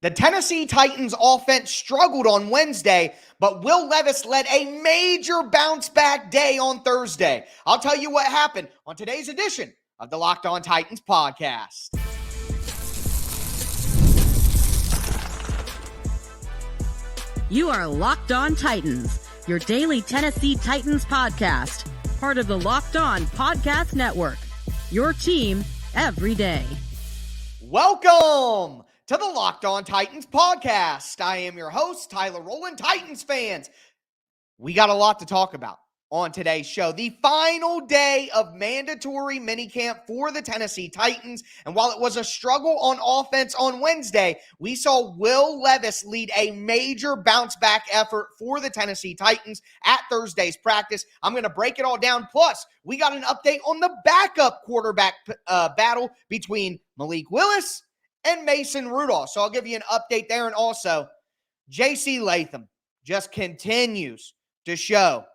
The Tennessee Titans offense struggled on Wednesday, but Will Levis led a major bounce-back day on Thursday. I'll tell you what happened on today's edition of the Locked On Titans podcast. You are Locked On Titans, your daily Tennessee Titans podcast, part of the Locked On Podcast Network, your team every day. Welcome to the Locked On Titans podcast. I am your host, Tyler Rowland. Titans fans, we got a lot to talk about on today's show. The final day of mandatory minicamp for the Tennessee Titans. And while it was a struggle on offense on Wednesday, we saw Will Levis lead a major bounce-back effort for the Tennessee Titans at Thursday's practice. I'm going to break it all down. Plus, we got an update on the backup quarterback battle between Malik Willis and Mason Rudolph. So I'll give you an update there. And also, J.C. Latham just continues to show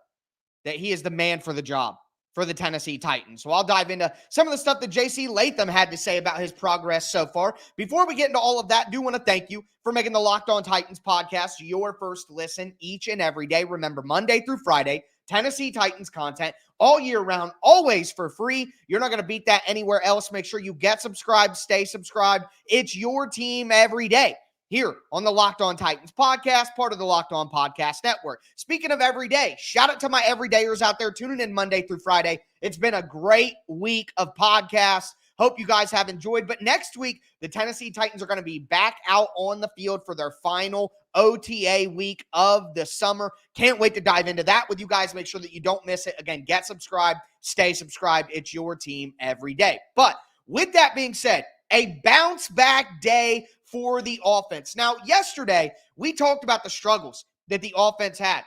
that he is the man for the job for the Tennessee Titans. So I'll dive into some of the stuff that J.C. Latham had to say about his progress so far. Before we get into all of that, I do want to thank you for making the Locked On Titans podcast your first listen each and every day. Remember, Monday through Friday, Tennessee Titans content all year round, always for free. You're not going to beat that anywhere else. Make sure you get subscribed, stay subscribed. It's your team every day here on the Locked On Titans podcast, part of the Locked On Podcast Network. Speaking of every day, shout out to my everydayers out there tuning in Monday through Friday. It's been a great week of podcasts. Hope you guys have enjoyed. But next week, the Tennessee Titans are going to be back out on the field for their final OTA week of the summer. Can't wait to dive into that with you guys. Make sure that you don't miss it. Again, get subscribed, stay subscribed. It's your team every day. But with that being said, a bounce back day for the offense. Now, yesterday, we talked about the struggles that the offense had.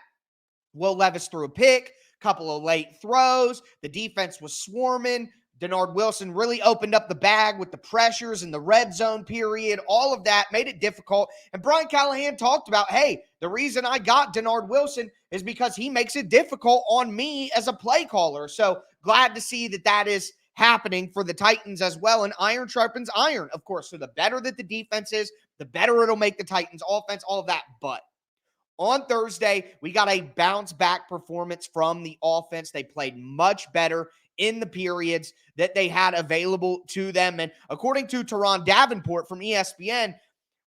Will Levis threw a pick, couple of late throws. The defense was swarming. Denard Wilson really opened up the bag with the pressures in the red zone period. All of that made it difficult. And Brian Callahan talked about, hey, the reason I got Denard Wilson is because he makes it difficult on me as a play caller. So glad to see that that is happening for the Titans as well. And iron sharpens iron, of course. So the better that the defense is, the better it'll make the Titans offense, all of that. But on Thursday, we got a bounce back performance from the offense. They played much better in the periods that they had available to them. And according to Teron Davenport from ESPN,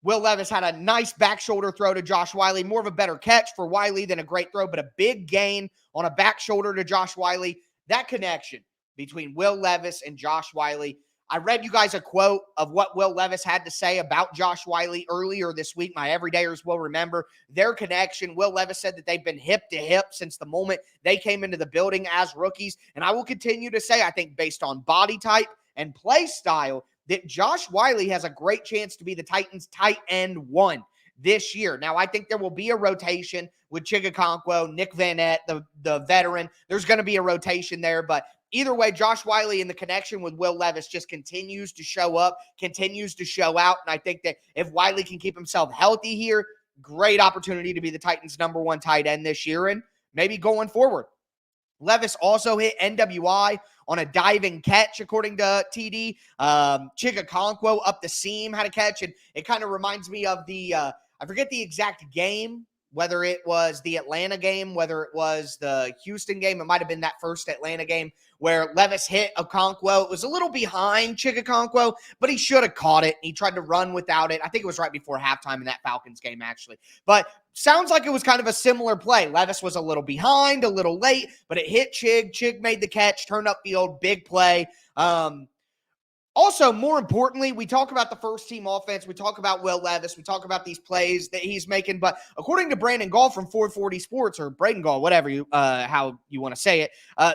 Will Levis had a nice back shoulder throw to Josh Wiley, more of a better catch for Wiley than a great throw, but a big gain on a back shoulder to Josh Wiley. That connection between Will Levis and Josh Wiley. I read you guys a quote of what Will Levis had to say about Josh Wiley earlier this week. My everydayers will remember their connection. Will Levis said that they've been hip to hip since the moment they came into the building as rookies. And I will continue to say, I think based on body type and play style, that Josh Wiley has a great chance to be the Titans' tight end one this year. Now, I think there will be a rotation with Chigakonkwo, Nick Van Nett, the veteran. There's going to be a rotation there, but either way, Josh Wiley and the connection with Will Levis just continues to show up, continues to show out. And I think that if Wiley can keep himself healthy here, great opportunity to be the Titans' number one tight end this year and maybe going forward. Levis also hit NWI on a diving catch, according to TD. Chigakonkwo up the seam had a catch, and it kind of reminds me of the I forget the exact game, whether it was the Atlanta game, whether it was the Houston game. It might have been that first Atlanta game where Levis hit Okonkwo. It was a little behind Chigakonkwo, but he should have caught it. He tried to run without it. I think it was right before halftime in that Falcons game, actually. But sounds like it was kind of a similar play. Levis was a little behind, a little late, but it hit Chig. Chig made the catch, turned upfield, big play. Also, more importantly, we talk about the first-team offense. We talk about Will Levis. We talk about these plays that he's making. But according to Brandon Gall from 440 Sports, or Braden Gall, whatever how you want to say it,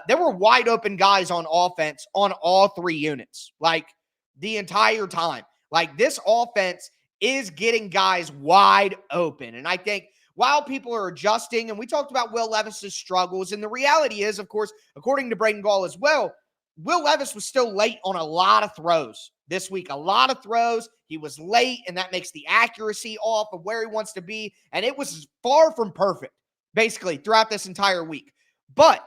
there were wide-open guys on offense on all three units, like the entire time. Like, this offense is getting guys wide open. And I think while people are adjusting, and we talked about Will Levis's struggles, and the reality is, of course, according to Braden Gall as well, Will Levis was still late on a lot of throws this week. A lot of throws. He was late, and that makes the accuracy off of where he wants to be. And it was far from perfect, basically, throughout this entire week. But,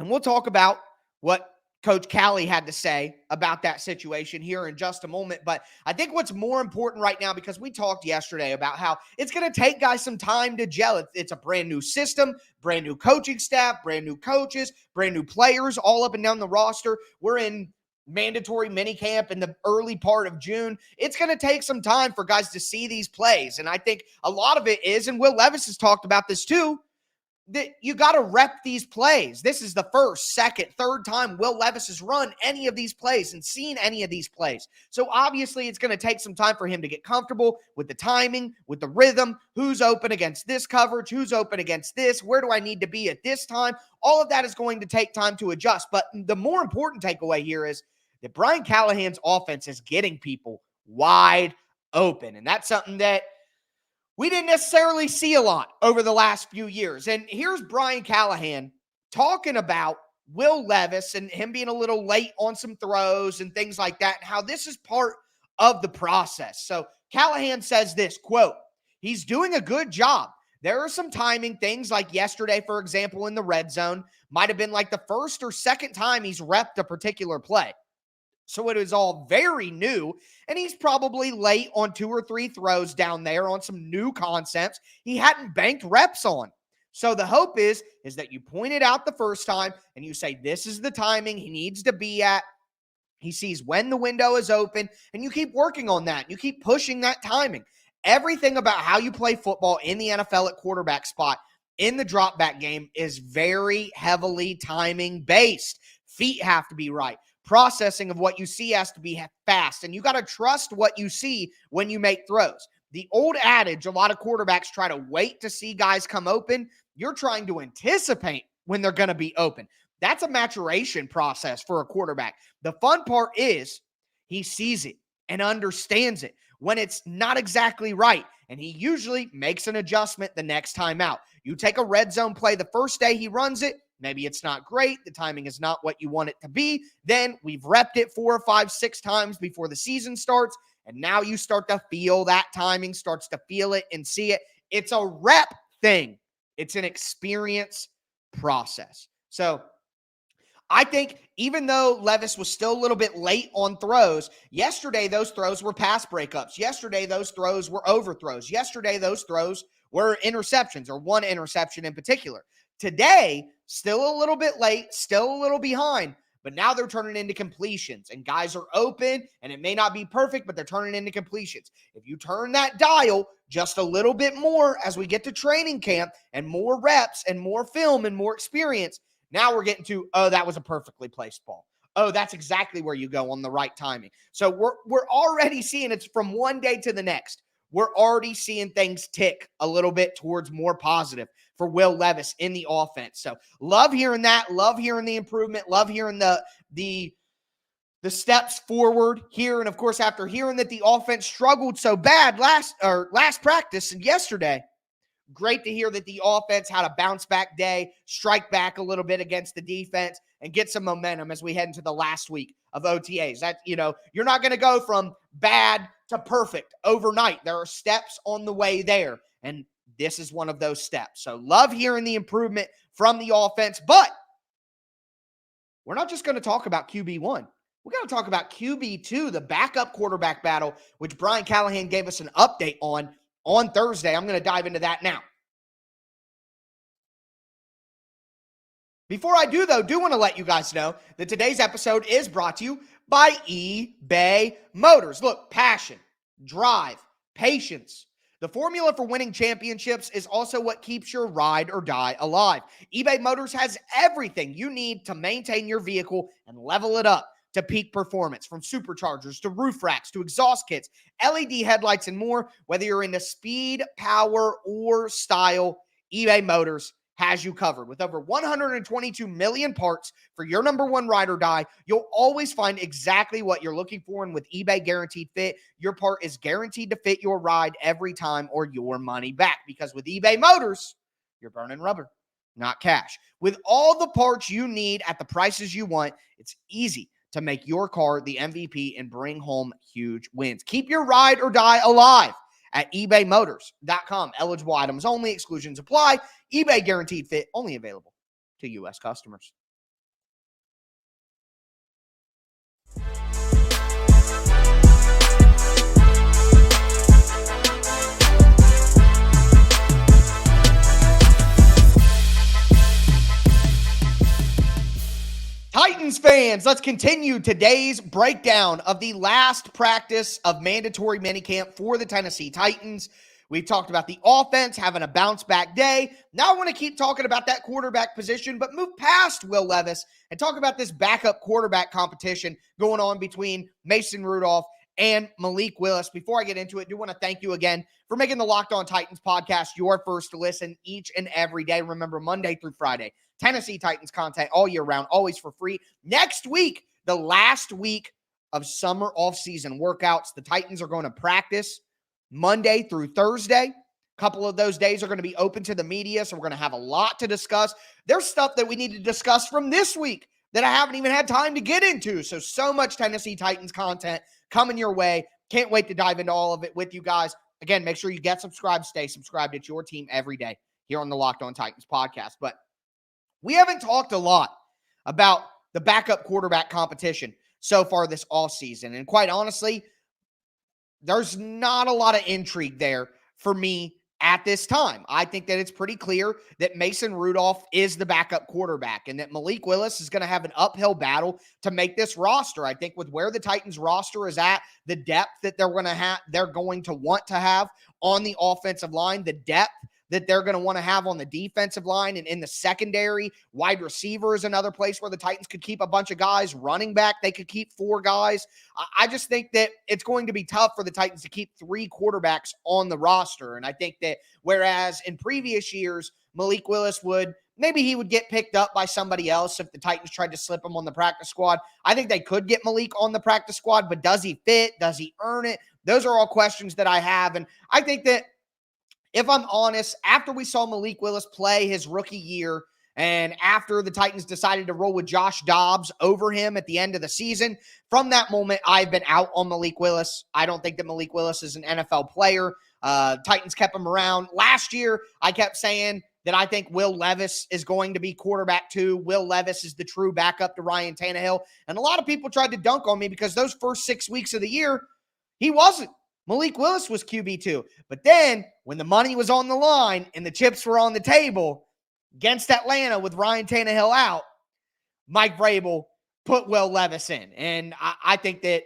and we'll talk about what Coach Callie had to say about that situation here in just a moment. But I think what's more important right now, because we talked yesterday about how it's going to take guys some time to gel. It's a brand new system, brand new coaching staff, brand new coaches, brand new players all up and down the roster. We're in mandatory minicamp in the early part of June. It's going to take some time for guys to see these plays. And I think a lot of it is, and Will Levis has talked about this too, that you got to rep these plays. This is the first, second, third time Will Levis has run any of these plays and seen any of these plays. So obviously it's going to take some time for him to get comfortable with the timing, with the rhythm, who's open against this coverage, who's open against this, where do I need to be at this time? All of that is going to take time to adjust. But the more important takeaway here is that Brian Callahan's offense is getting people wide open. And that's something that we didn't necessarily see a lot over the last few years. And here's Brian Callahan talking about Will Levis and him being a little late on some throws and things like that, and how this is part of the process. So Callahan says this, quote, "He's doing a good job. There are some timing things like yesterday, for example, in the red zone, might have been like the first or second time he's repped a particular play. So it is all very new, and he's probably late on 2 or 3 throws down there on some new concepts he hadn't banked reps on. So the hope is that you point it out the first time and you say, this is the timing he needs to be at. He sees when the window is open, and you keep working on that. You keep pushing that timing. Everything about how you play football in the NFL at quarterback spot in the drop back game is very heavily timing based. Feet have to be right. Processing of what you see has to be fast, and you got to trust what you see when you make throws. The old adage, a lot of quarterbacks try to wait to see guys come open. You're trying to anticipate when they're going to be open. That's a maturation process for a quarterback. The fun part is he sees it and understands it when it's not exactly right, and he usually makes an adjustment the next time out. You take a red zone play the first day he runs it, maybe it's not great. The timing is not what you want it to be. Then we've repped it 4, 5, 6 times before the season starts. And now you start to feel that timing, starts to feel it and see it. It's a rep thing. It's an experience process. So I think even though Levis was still a little bit late on throws, yesterday those throws were pass breakups. Yesterday those throws were overthrows. Yesterday those throws were interceptions, or one interception in particular. Today, still a little bit late, still a little behind, but now they're turning into completions, and guys are open, and it may not be perfect, but they're turning into completions. If you turn that dial just a little bit more as we get to training camp and more reps and more film and more experience, now we're getting to, oh, that was a perfectly placed ball. Oh, that's exactly where you go on the right timing. So we're already seeing it's from one day to the next. We're already seeing things tick a little bit towards more positive for Will Levis in the offense. So love hearing that. Love hearing the improvement. Love hearing the steps forward here. And of course, after hearing that the offense struggled so bad last practice and yesterday, great to hear that the offense had a bounce back day, strike back a little bit against the defense, and get some momentum as we head into the last week of OTAs. That, you're not going to go from bad to perfect overnight. There are steps on the way there, and this is one of those steps. So love hearing the improvement from the offense, but we're not just going to talk about QB1. We're going to talk about QB2, the backup quarterback battle, which Brian Callahan gave us an update on Thursday. I'm going to dive into that now. Before I do, though, do want to let you guys know that today's episode is brought to you by eBay Motors. Look, passion, drive, patience. The formula for winning championships is also what keeps your ride or die alive. eBay Motors has everything you need to maintain your vehicle and level it up to peak performance, from superchargers to roof racks to exhaust kits, LED headlights, and more. Whether you're into speed, power, or style, eBay Motors has you covered. With over 122 million parts for your number one ride or die, you'll always find exactly what you're looking for. And with eBay Guaranteed Fit, your part is guaranteed to fit your ride every time, or your money back. Because with eBay Motors, you're burning rubber, not cash. With all the parts you need at the prices you want, it's easy to make your car the MVP and bring home huge wins. Keep your ride or die alive at ebaymotors.com. Eligible items only. Exclusions apply. eBay Guaranteed Fit only available to U.S. customers. fans, let's continue today's breakdown of the last practice of mandatory minicamp for the Tennessee Titans. We've talked about the offense having a bounce-back day. Now I want to keep talking about that quarterback position, but move past Will Levis and talk about this backup quarterback competition going on between Mason Rudolph and Malik Willis. Before I get into it, I do want to thank you again for making the Locked On Titans podcast your first to listen each and every day. Remember, Monday through Friday, Tennessee Titans content all year round, always for free. Next week, the last week of summer off-season workouts, the Titans are going to practice Monday through Thursday. A couple of those days are going to be open to the media, so we're going to have a lot to discuss. There's stuff that we need to discuss from this week that I haven't even had time to get into. So much Tennessee Titans content coming your way. Can't wait to dive into all of it with you guys. Again, make sure you get subscribed, stay subscribed. It's your team every day here on the Locked On Titans podcast. But we haven't talked a lot about the backup quarterback competition so far this offseason. And quite honestly, there's not a lot of intrigue there for me at this time. I think that it's pretty clear that Mason Rudolph is the backup quarterback and that Malik Willis is going to have an uphill battle to make this roster. I think with where the Titans roster is at, the depth that they're going to want to have on the offensive line, the depth that they're going to want to have on the defensive line and in the secondary. Wide receiver is another place where the Titans could keep a bunch of guys. Running back, they could keep 4 guys. I just think that it's going to be tough for the Titans to keep 3 quarterbacks on the roster. And I think that whereas in previous years, Malik Willis maybe he would get picked up by somebody else if the Titans tried to slip him on the practice squad. I think they could get Malik on the practice squad, but does he fit? Does he earn it? Those are all questions that I have. And I think that if I'm honest, after we saw Malik Willis play his rookie year and after the Titans decided to roll with Josh Dobbs over him at the end of the season, from that moment, I've been out on Malik Willis. I don't think that Malik Willis is an NFL player. Titans kept him around. Last year, I kept saying that I think Will Levis is going to be quarterback 2. Will Levis is the true backup to Ryan Tannehill. And a lot of people tried to dunk on me because those first 6 weeks of the year, he wasn't. Malik Willis was QB2. But then when the money was on the line and the chips were on the table against Atlanta with Ryan Tannehill out, Mike Vrabel put Will Levis in. And I think that,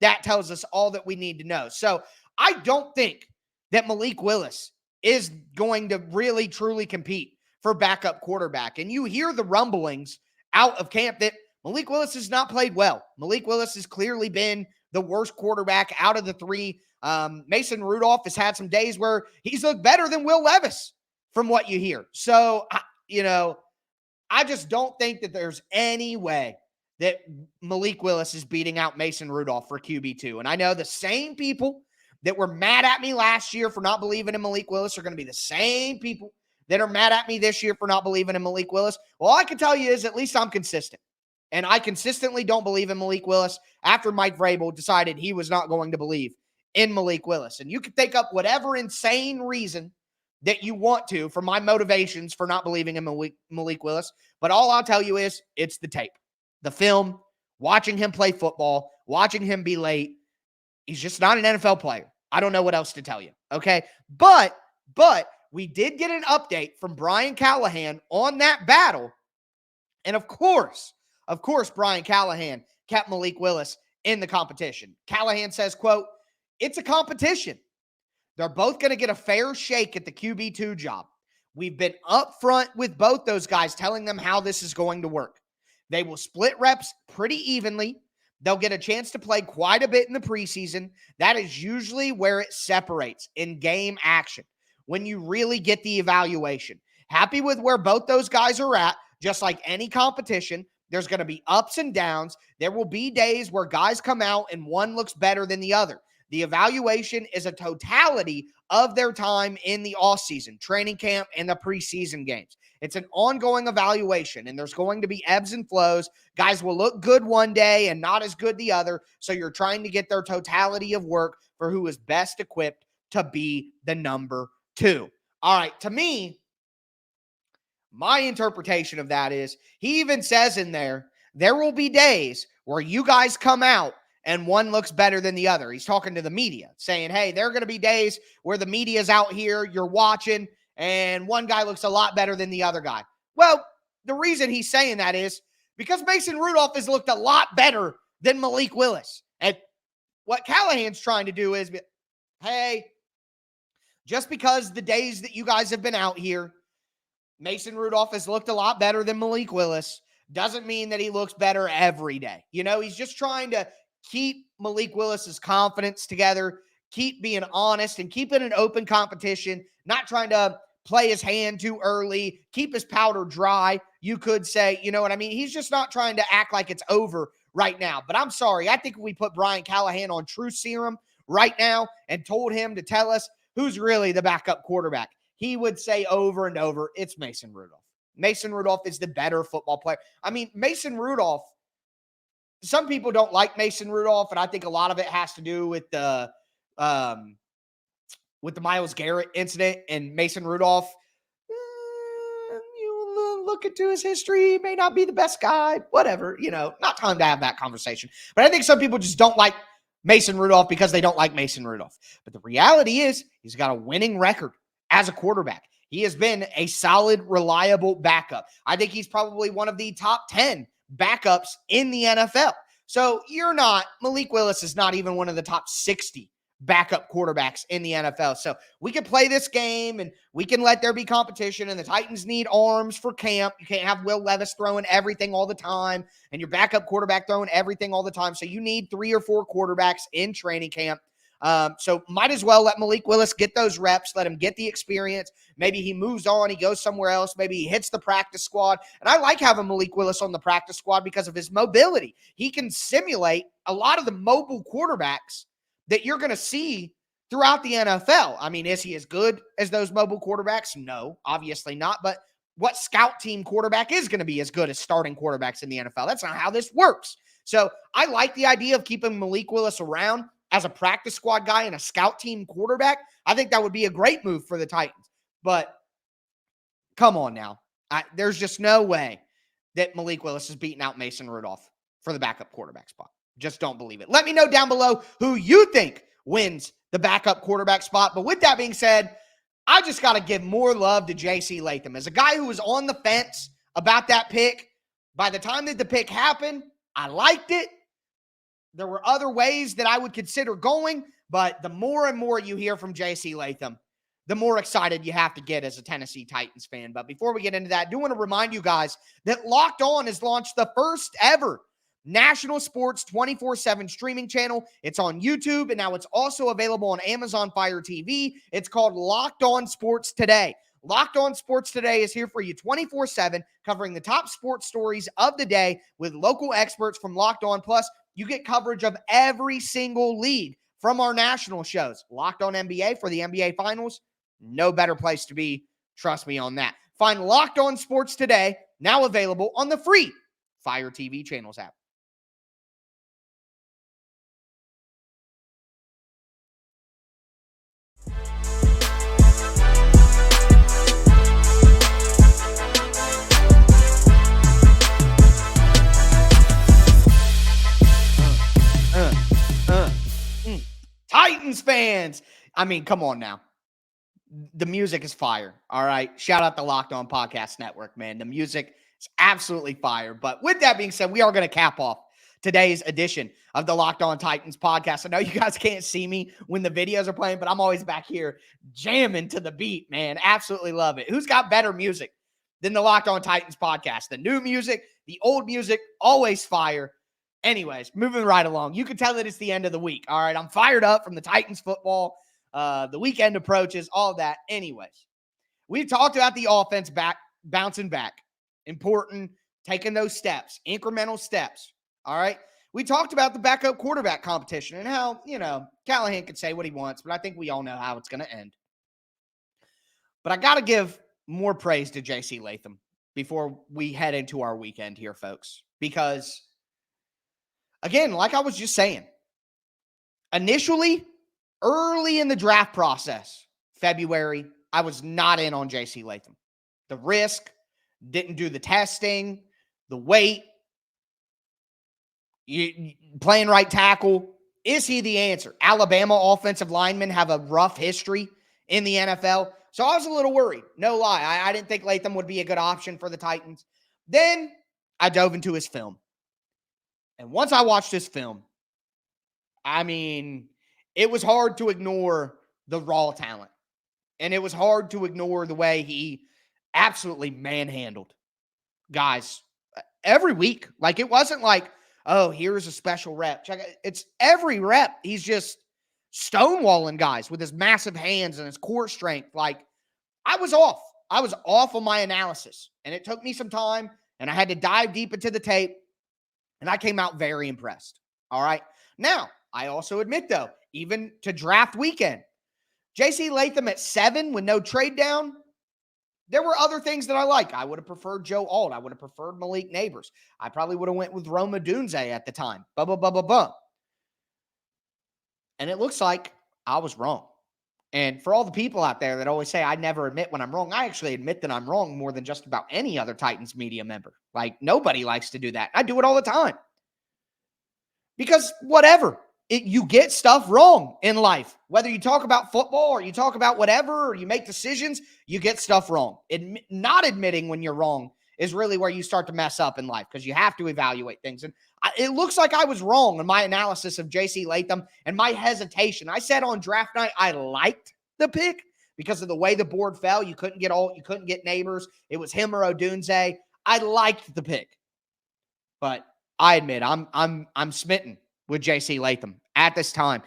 that tells us all that we need to know. So I don't think that Malik Willis is going to really, truly compete for backup quarterback. And you hear the rumblings out of camp that Malik Willis has not played well. Malik Willis has clearly been the worst quarterback out of the 3. Mason Rudolph has had some days where he's looked better than Will Levis from what you hear. So, I just don't think that there's any way that Malik Willis is beating out Mason Rudolph for QB2. And I know the same people that were mad at me last year for not believing in Malik Willis are going to be the same people that are mad at me this year for not believing in Malik Willis. Well, all I can tell you is at least I'm consistent. And I consistently don't believe in Malik Willis after Mike Vrabel decided he was not going to believe in Malik Willis. And you can think up whatever insane reason that you want to for my motivations for not believing in Malik Willis. But all I'll tell you is it's the tape, the film, watching him play football, watching him be late. He's just not an NFL player. I don't know what else to tell you. Okay. But we did get an update from Brian Callahan on that battle. And of course, Brian Callahan kept Malik Willis in the competition. Callahan says, quote, "It's a competition. They're both going to get a fair shake at the QB2 job. We've been upfront with both those guys, telling them how this is going to work. They will split reps pretty evenly. They'll get a chance to play quite a bit in the preseason. That is usually where it separates in game action, when you really get the evaluation. Happy with where both those guys are at, just like any competition. There's going to be ups and downs. There will be days where guys come out and one looks better than the other. The evaluation is a totality of their time in the offseason, training camp, and the preseason games. It's an ongoing evaluation, and there's going to be ebbs and flows. Guys will look good one day and not as good the other, so you're trying to get their totality of work for who is best equipped to be the number 2. All right, to me, my interpretation of that is he even says in there will be days where you guys come out and one looks better than the other. He's talking to the media, saying, hey, there are going to be days where the media's out here, you're watching, and one guy looks a lot better than the other guy. Well, the reason he's saying that is because Mason Rudolph has looked a lot better than Malik Willis. And what Callahan's trying to do is, hey, just because the days that you guys have been out here, Mason Rudolph has looked a lot better than Malik Willis, doesn't mean that he looks better every day. You know, he's just trying to keep Malik Willis's confidence together, keep being honest, and keep it an open competition, not trying to play his hand too early, keep his powder dry, you could say. You know what I mean? He's just not trying to act like it's over right now. But I'm sorry. I think if we put Brian Callahan on True Serum right now and told him to tell us who's really the backup quarterback, he would say over and over, it's Mason Rudolph. Mason Rudolph is the better football player. I mean, Mason Rudolph, some people don't like Mason Rudolph, and I think a lot of it has to do with the Myles Garrett incident. And Mason Rudolph, you look into his history, he may not be the best guy, whatever, not time to have that conversation. But I think some people just don't like Mason Rudolph because they don't like Mason Rudolph. But the reality is he's got a winning record as a quarterback. He has been a solid, reliable backup. I think he's probably one of the top 10 backups in the NFL. So Malik Willis is not even one of the top 60 backup quarterbacks in the NFL. So we can play this game and we can let there be competition, and the Titans need arms for camp. You can't have Will Levis throwing everything all the time and your backup quarterback throwing everything all the time. So you need 3 or 4 quarterbacks in training camp. So might as well let Malik Willis get those reps, let him get the experience. Maybe he moves on, he goes somewhere else. Maybe he hits the practice squad. And I like having Malik Willis on the practice squad because of his mobility. He can simulate a lot of the mobile quarterbacks that you're going to see throughout the NFL. I mean, is he as good as those mobile quarterbacks? No, obviously not. But what scout team quarterback is going to be as good as starting quarterbacks in the NFL? That's not how this works. So I like the idea of keeping Malik Willis around as a practice squad guy and a scout team quarterback. I think that would be a great move for the Titans. But come on now. There's just no way that Malik Willis is beating out Mason Rudolph for the backup quarterback spot. Just don't believe it. Let me know down below who you think wins the backup quarterback spot. But with that being said, I just got to give more love to J.C. Latham. As a guy who was on the fence about that pick, by the time that the pick happened, I liked it. There were other ways that I would consider going, but the more and more you hear from J.C. Latham, the more excited you have to get as a Tennessee Titans fan. But before we get into that, I do want to remind you guys that Locked On has launched the first ever national sports 24/7 streaming channel. It's on YouTube, and now it's also available on Amazon Fire TV. It's called Locked On Sports Today. Locked On Sports Today is here for you 24/7, covering the top sports stories of the day with local experts from Locked On. Plus, you get coverage of every single league from our national shows. Locked On NBA for the NBA Finals. No better place to be. Trust me on that. Find Locked On Sports Today, now available on the free Fire TV channels app. Titans fans. I mean, come on now. The music is fire. All right. Shout out the Locked On Podcast Network, man. The music is absolutely fire. But with that being said, we are going to cap off today's edition of the Locked On Titans podcast. I know you guys can't see me when the videos are playing, but I'm always back here jamming to the beat, man. Absolutely love it. Who's got better music than the Locked On Titans podcast? The new music, the old music, always fire. Anyways, moving right along. You can tell that it's the end of the week. All right, I'm fired up from the Titans football. The weekend approaches, all that. Anyways, we've talked about the offense bouncing back. Important, taking those steps, incremental steps. All right. We talked about the backup quarterback competition and how, Callahan could say what he wants, but I think we all know how it's going to end. But I got to give more praise to J.C. Latham before we head into our weekend here, folks, because again, like I was just saying, initially, early in the draft process, February, I was not in on J.C. Latham. The risk, didn't do the testing, the weight, playing right tackle. Is he the answer? Alabama offensive linemen have a rough history in the NFL. So I was a little worried. No lie. I didn't think Latham would be a good option for the Titans. Then I dove into his film. And once I watched this film, I mean, it was hard to ignore the raw talent. And it was hard to ignore the way he absolutely manhandled guys every week. Like, it wasn't like, oh, here's a special rep. Check it. It's every rep. He's just stonewalling guys with his massive hands and his core strength. Like, I was off. I was off on my analysis. And it took me some time, and I had to dive deep into the tape, and I came out very impressed. All right. Now, I also admit, though, even to draft weekend, J.C. Latham at 7 with no trade down, there were other things that I like. I would have preferred Joe Alt. I would have preferred Malik Neighbors. I probably would have went with Roma Dunze at the time. And it looks like I was wrong. And for all the people out there that always say I never admit when I'm wrong, I actually admit that I'm wrong more than just about any other Titans media member. Like, nobody likes to do that. I do it all the time. Because whatever, you get stuff wrong in life. Whether you talk about football or you talk about whatever, or you make decisions, you get stuff wrong. Not admitting when you're wrong is really where you start to mess up in life, because you have to evaluate things. And it looks like I was wrong in my analysis of J.C. Latham and my hesitation. I said on draft night I liked the pick because of the way the board fell. You couldn't get Alt, you couldn't get Neighbors. It was him or Odunze. I liked the pick, but I admit I'm smitten with J.C. Latham at this time.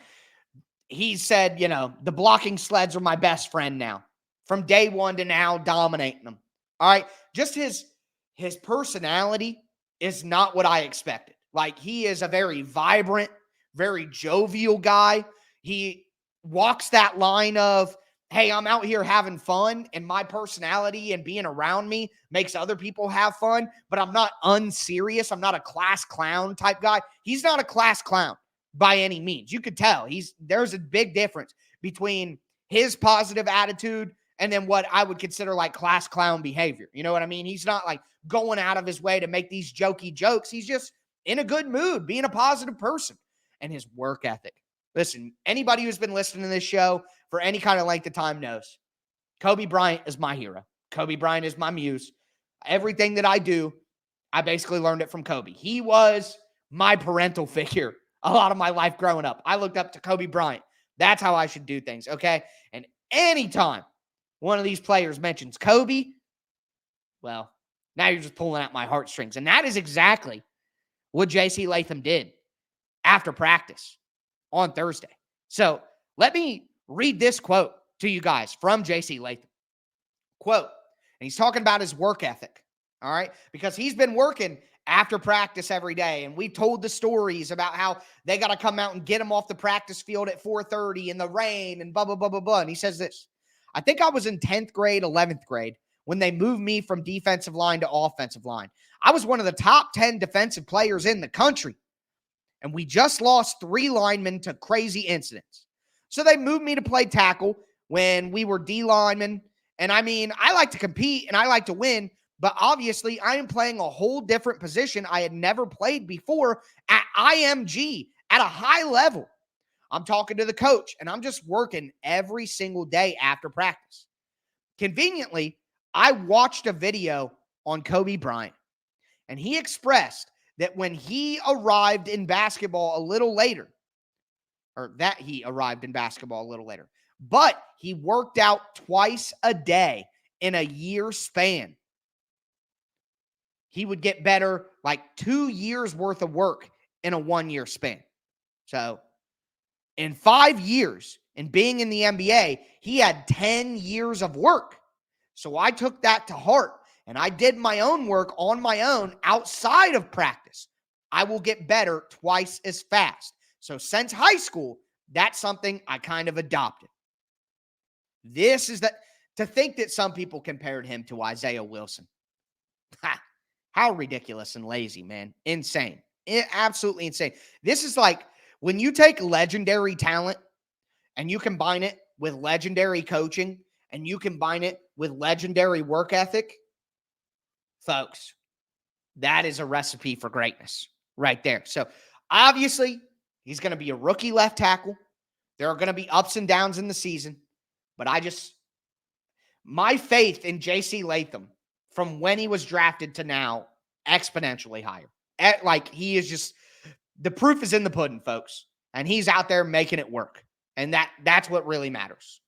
He said, the blocking sleds are my best friend now. From day one to now, dominating them. All right. Just his personality is not what I expected. Like, he is a very vibrant, very jovial guy. He walks that line of, hey, I'm out here having fun, and my personality and being around me makes other people have fun, but I'm not unserious. I'm not a class clown type guy. He's not a class clown by any means. You could tell there's a big difference between his positive attitude and then what I would consider like class clown behavior. You know what I mean? He's not like going out of his way to make these jokey jokes. He's just in a good mood, being a positive person. And his work ethic. Listen, anybody who's been listening to this show for any kind of length of time knows Kobe Bryant is my hero. Kobe Bryant is my muse. Everything that I do, I basically learned it from Kobe. He was my parental figure a lot of my life growing up. I looked up to Kobe Bryant. That's how I should do things, okay? And anytime one of these players mentions Kobe, well, now you're just pulling out my heartstrings. And that is exactly what J.C. Latham did after practice on Thursday. So let me read this quote to you guys from J.C. Latham. Quote, and he's talking about his work ethic, all right? Because he's been working after practice every day, and we've told the stories about how they got to come out and get him off the practice field at 4:30 in the rain and blah, blah, blah, blah, blah. And he says this, I think I was in 10th grade, 11th grade when they moved me from defensive line to offensive line. I was one of the top 10 defensive players in the country, and we just lost 3 linemen to crazy incidents. So they moved me to play tackle when we were D linemen. And I mean, I like to compete and I like to win, but obviously I am playing a whole different position I had never played before at IMG at a high level. I'm talking to the coach and I'm just working every single day after practice. Conveniently, I watched a video on Kobe Bryant, and he expressed that when he arrived in basketball a little later, but he worked out twice a day in a year span. He would get better like 2 years worth of work in a 1 year span. So in 5 years and being in the NBA, he had 10 years of work. So I took that to heart and I did my own work on my own outside of practice. I will get better twice as fast. So since high school, that's something I kind of adopted. To think that some people compared him to Isaiah Wilson. How ridiculous and lazy, man. Insane. Absolutely insane. This is like when you take legendary talent and you combine it with legendary coaching and you combine it with legendary work ethic, folks, that is a recipe for greatness right there. So obviously, he's going to be a rookie left tackle. There are going to be ups and downs in the season, but my faith in J.C. Latham from when he was drafted to now exponentially higher. Like, he is just, the proof is in the pudding, folks. And he's out there making it work. And that's what really matters.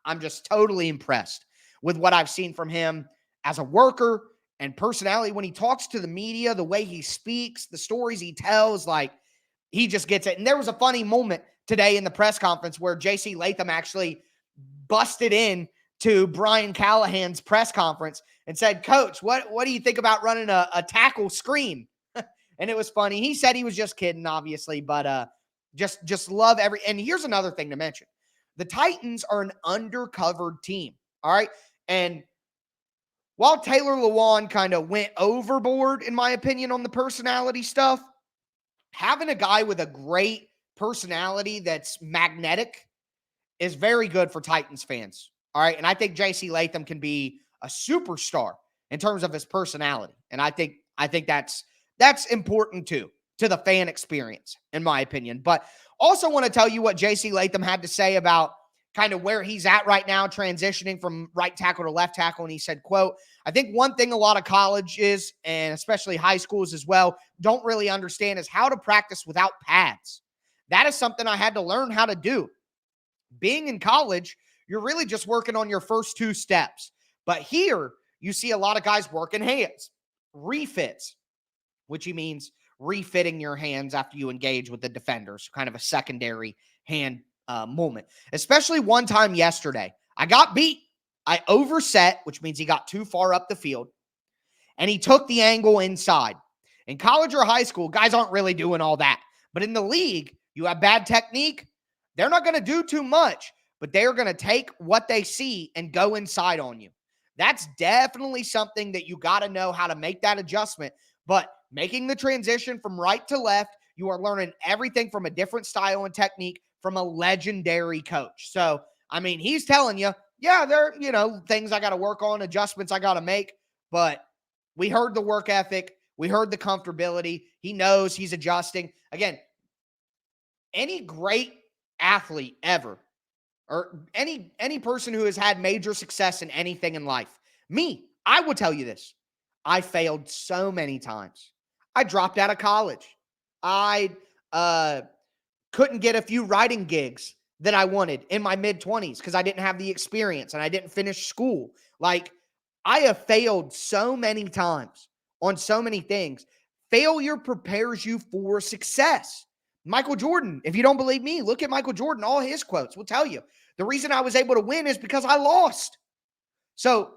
I'm just totally impressed with what I've seen from him as a worker and personality. When he talks to the media, the way he speaks, the stories he tells, like, he just gets it. And there was a funny moment today in the press conference where J.C. Latham actually busted in to Brian Callahan's press conference and said, "Coach, what do you think about running a tackle screen?" And it was funny. He said he was just kidding, obviously, but just love and here's another thing to mention. The Titans are an undercovered team, all right? And while Taylor Lewan kind of went overboard, in my opinion, on the personality stuff, having a guy with a great personality that's magnetic is very good for Titans fans, all right? And I think J.C. Latham can be a superstar in terms of his personality. And I think that's important too, to the fan experience, in my opinion. But also want to tell you what J.C. Latham had to say about kind of where he's at right now, transitioning from right tackle to left tackle. And he said, quote, "I think one thing a lot of colleges, and especially high schools as well, don't really understand is how to practice without pads. That is something I had to learn how to do. Being in college, you're really just working on your first two steps. But here, you see a lot of guys working hands, refits," which he means refitting your hands after you engage with the defenders, kind of a secondary hand moment. Especially one time yesterday, I got beat. I overset, which means he got too far up the field, and he took the angle inside. In college or high school, guys aren't really doing all that. But in the league, you have bad technique, they're not going to do too much, but they're going to take what they see and go inside on you. That's definitely something that you got to know how to make that adjustment. But making the transition from right to left, you are learning everything from a different style and technique from a legendary coach. So, I mean, he's telling you, yeah, there are, things I got to work on, adjustments I got to make, but we heard the work ethic. We heard the comfortability. He knows he's adjusting. Again, any great athlete ever, or any person who has had major success in anything in life, I would tell you this. I failed so many times. I dropped out of college. I couldn't get a few writing gigs that I wanted in my mid-20s because I didn't have the experience and I didn't finish school. Like, I have failed so many times on so many things. Failure prepares you for success. Michael Jordan, if you don't believe me, look at Michael Jordan. All his quotes will tell you. The reason I was able to win is because I lost. So,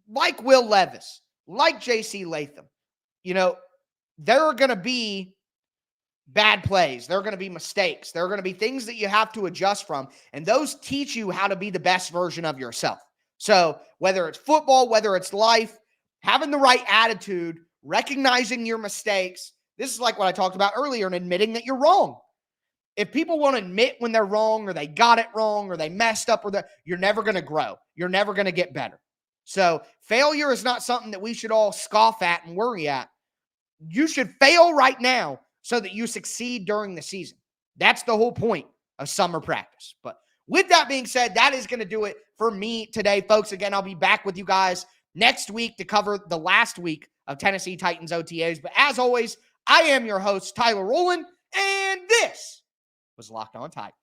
like Will Levis, like J.C. Latham, there are going to be bad plays. There are going to be mistakes. There are going to be things that you have to adjust from, and those teach you how to be the best version of yourself. So whether it's football, whether it's life, having the right attitude, recognizing your mistakes, this is like what I talked about earlier, and admitting that you're wrong. If people won't admit when they're wrong or they got it wrong or they messed up, you're never going to grow. You're never going to get better. So failure is not something that we should all scoff at and worry at. You should fail right now so that you succeed during the season. That's the whole point of summer practice. But with that being said, that is going to do it for me today, folks. Again, I'll be back with you guys next week to cover the last week of Tennessee Titans OTAs. But as always, I am your host, Tyler Rowland, and this was Locked On Titans.